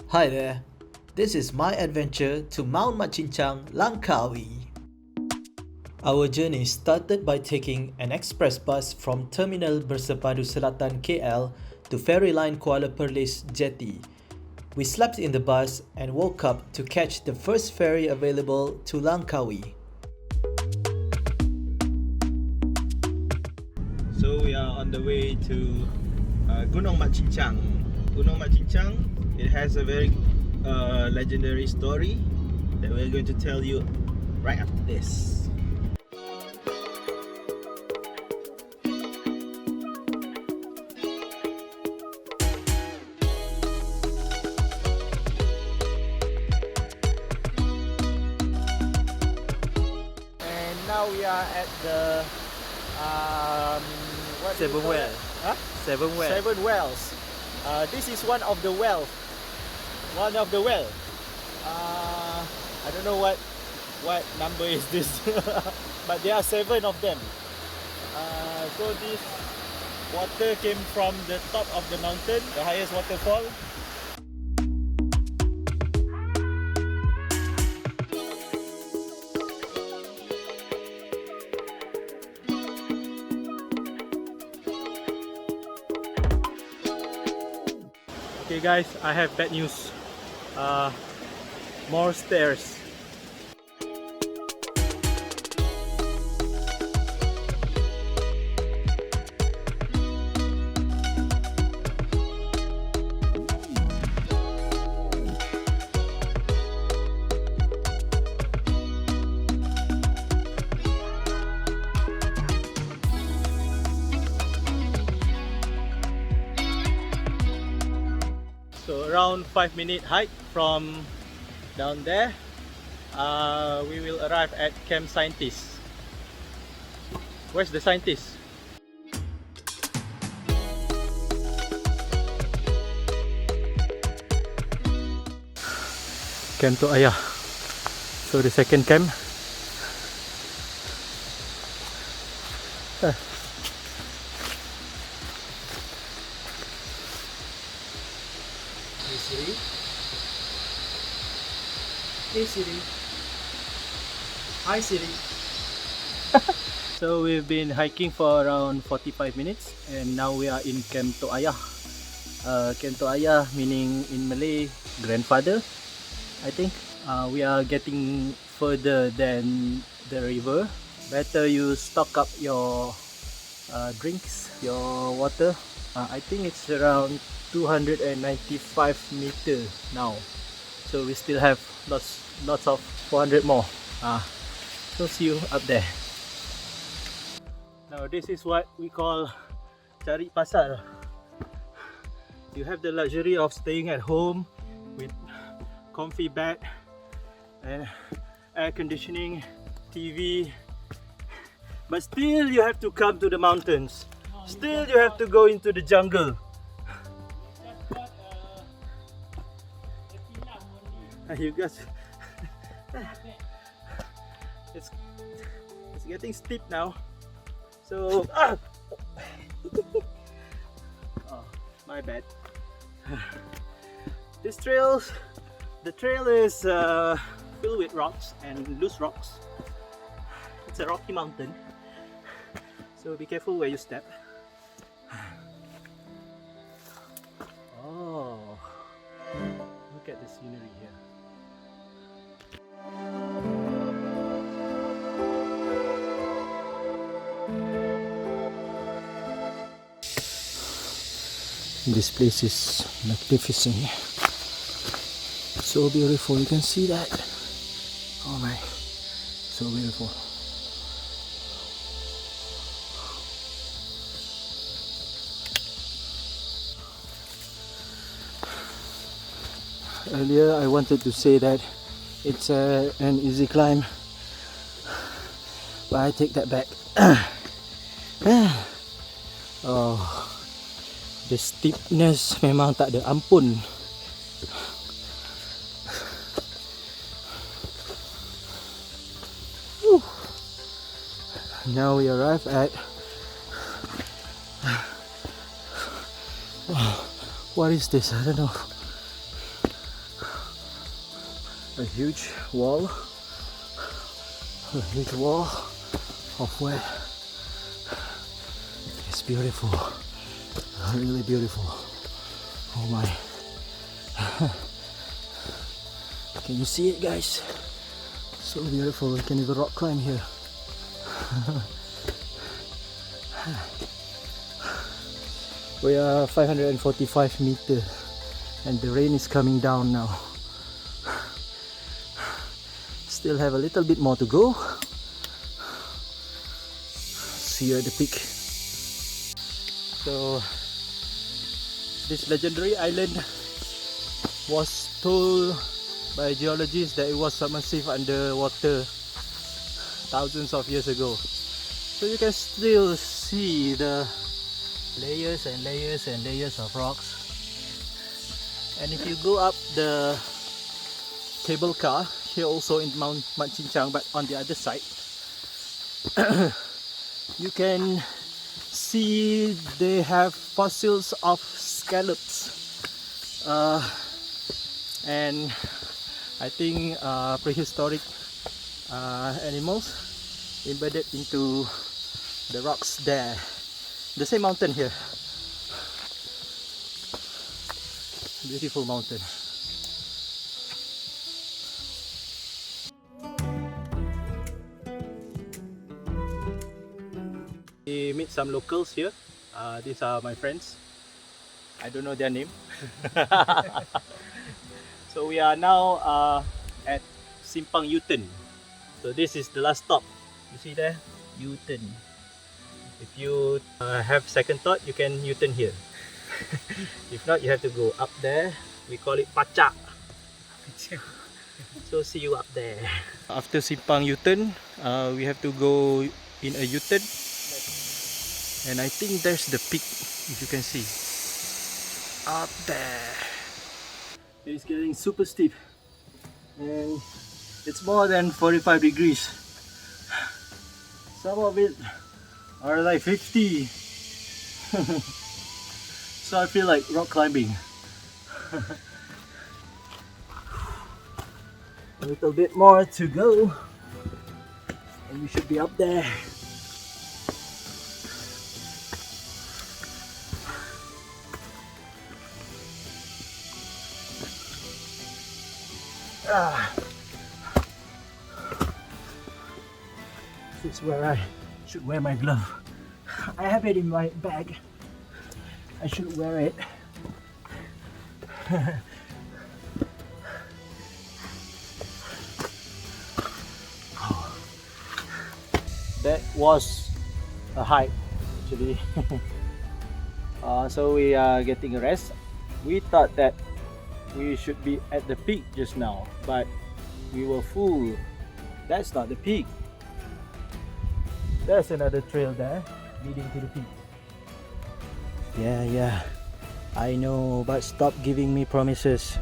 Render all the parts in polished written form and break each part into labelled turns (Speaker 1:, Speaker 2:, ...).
Speaker 1: Hi there, this is my adventure to Gunung Mat Chinchang, Langkawi. Our journey started by taking an express bus from Terminal Bersepadu Selatan KL to Ferry Line Kuala Perlis Jetty. We slept in the bus and woke up to catch the first ferry available to Langkawi.
Speaker 2: So we are on the way to Gunung Mat Chinchang. Gunung Mat Chinchang, it has a very legendary story that we're going to tell you right after this. And now we are at the
Speaker 1: Seven Well.
Speaker 2: Huh?
Speaker 1: Seven Well.
Speaker 2: Seven Wells. This is one of the well. One of the well. I don't know what number is this, but there are 7 of them. So this water came from the top of the mountain, the highest waterfall. Okay guys, I have bad news. More stairs. So around 5-minute hike from down there, we will arrive at Camp Scientist. Where's the scientist? Camp to Ayah. So the second camp.
Speaker 1: Hey Siri. Hey Siri. Hi Siri.
Speaker 2: So we've been hiking for around 45 minutes and now we are in Camp to Ayah. Camp to Ayah meaning in Malay grandfather, I think. We are getting further than the river. Better you stock up your drinks, your water. I think it's around 295 meters now, so we still have lots of 400 more. So see you up there. Now this is what we call cari pasar. You have the luxury of staying at home with comfy bed and air conditioning, TV, but still you have to come to the mountains. Still you have to go into the jungle. You guys, it's getting steep now. So, oh, my bad. The trail is filled with rocks and loose rocks. It's a rocky mountain, so be careful where you step. Oh, look at the scenery here. This place is magnificent. So beautiful, you can see that. Oh my, so beautiful. Earlier I wanted to say that it's an easy climb, but I take that back. Oh, the steepness memang tak ada ampun. Now we arrive at what is this? I don't know. a huge wall of where it's beautiful, really beautiful. Oh my. Can you see it, guys? So beautiful. We can even rock climb here. We are 545 meters and the rain is coming down now. Still have a little bit more to go. See you at the peak. So this legendary island was told by geologists that it was submersive underwater thousands of years ago. So you can still see the layers and layers and layers of rocks. And if you go up the cable car, here also in Mount Mat Chinchang, but on the other side, you can see they have fossils of scallops and I think prehistoric animals embedded into the rocks there. The same mountain here. Beautiful mountain. We meet some locals here. These are my friends. I don't know their name. So we are now at Simpang U-turn. So this is the last stop. You see there? U-turn. If you have second thought, you can U-turn here. If not, you have to go up there. We call it Pacak. So see you up there. After Simpang U-turn, we have to go in a U-turn. And I think there's the peak, if you can see. Up there. It's getting super steep. And it's more than 45 degrees. Some of it are like 50. So I feel like rock climbing. A little bit more to go and we should be up there. This is where I should wear my glove. I have it in my bag. I should wear it. That was a hike actually. So we are getting a rest. We thought that we should be at the peak just now, but we were fooled. That's not the peak. There's another trail there leading to the peak. Yeah, I know, but stop giving me promises.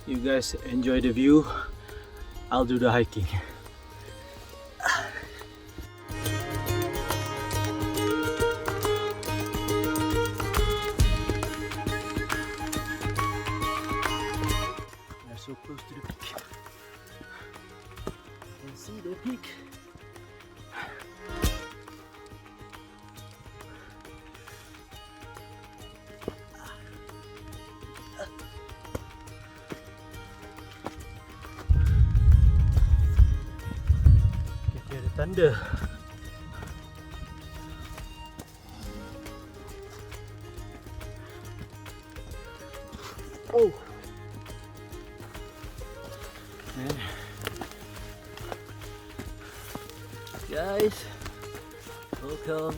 Speaker 2: You guys enjoy the view, I'll do the hiking. We're so close to the peak. You can see the peak. Thunder. Oh. Man. Guys, welcome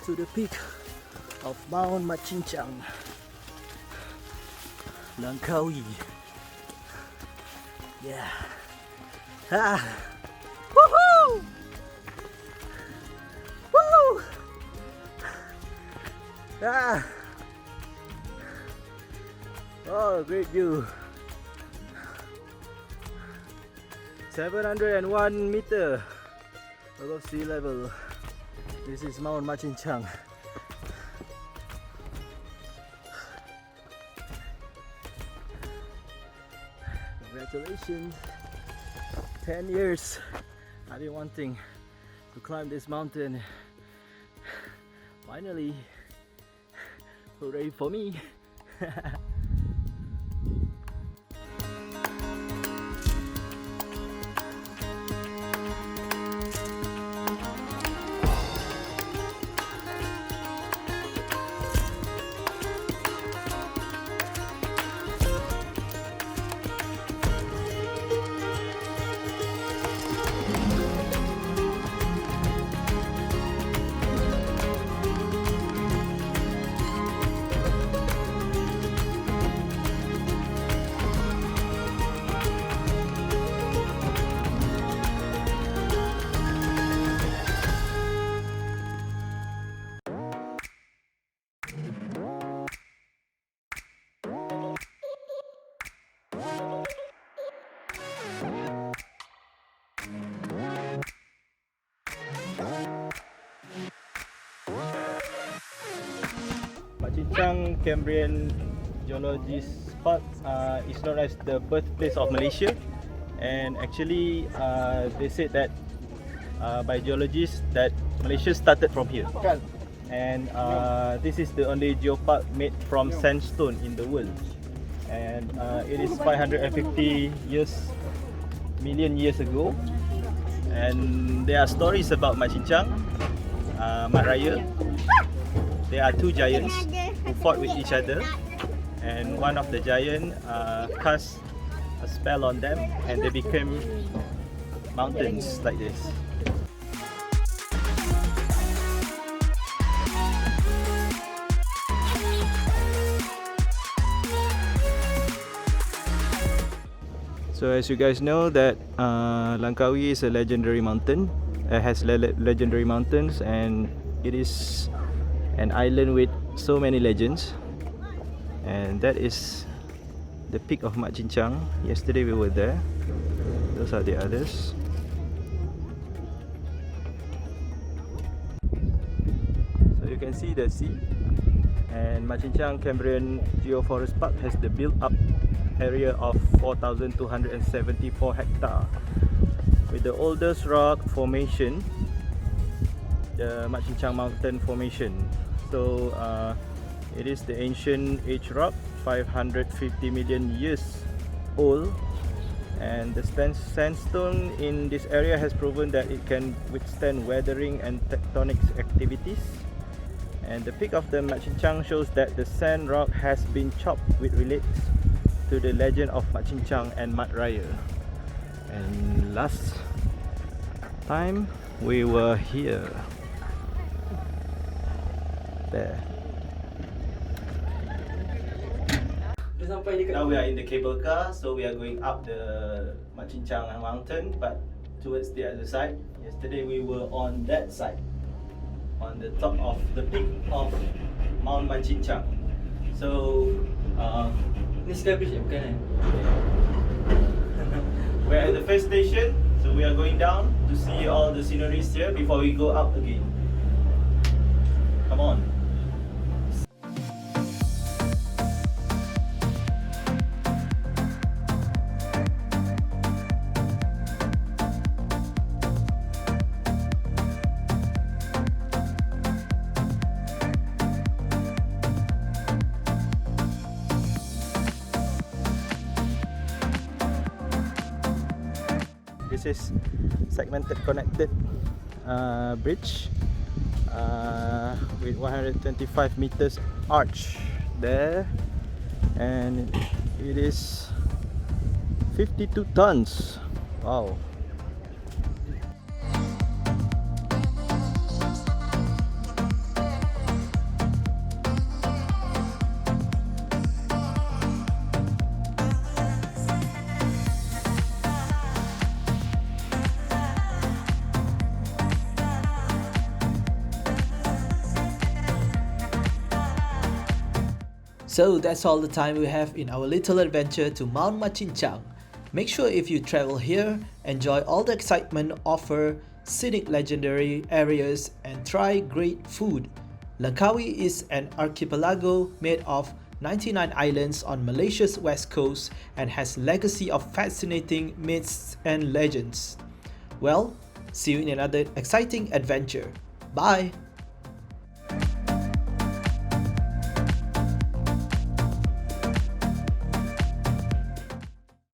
Speaker 2: to the peak of Mount Mat Chinchang, Langkawi. Yeah. Ah! Oh, great view. 701 meter above sea level. This is Mount Mat Chinchang. Congratulations! 10 years I've been wanting to climb this mountain. Finally, hooray for me! Mat Chinchang Cambrian Geologist Spot is known as the birthplace of Malaysia, and actually they said that by geologists that Malaysia started from here, and this is the only geopark made from sandstone in the world, and it is 550 million years ago. And there are stories about Mat Chinchang, Mat Raya. There are two giants who fought with each other, and one of the giant cast a spell on them, and they became mountains like this. So as you guys know that Langkawi is a legendary mountain. It has legendary mountains, and it is an island with so many legends. And that is the peak of Mat Chinchang. Yesterday we were there. Those are the others. So you can see the sea. And Mat Chinchang Cambrian Geoforest Park has the built-up area of 4,274 hectare, with the oldest rock formation, the Mat Chinchang Mountain Formation. So it is the ancient age rock, 550 million years old, and the sandstone in this area has proven that it can withstand weathering and tectonic activities. And the peak of the Mat Chinchang shows that the sand rock has been chopped, which relates to the legend of Mat Chinchang and Mat Raya. And last time we were here, there. Now we are in the cable car, so we are going up the Mat Chinchang mountain, but towards the other side. Yesterday we were on that side, on the top of the peak of Mount Mat Chinchang. So
Speaker 1: Ni Skybridge bukan kan?
Speaker 2: we're at the first station, so we are going down to see all the sceneries here before we go up again. Come on. This is segmented connected bridge with 125 meters arch there, and it is 52 tons. Wow.
Speaker 1: So that's all the time we have in our little adventure to Mount Mat Chinchang. Make sure if you travel here, enjoy all the excitement, offer scenic legendary areas and try great food. Langkawi is an archipelago made of 99 islands on Malaysia's west coast and has legacy of fascinating myths and legends. Well, see you in another exciting adventure. Bye!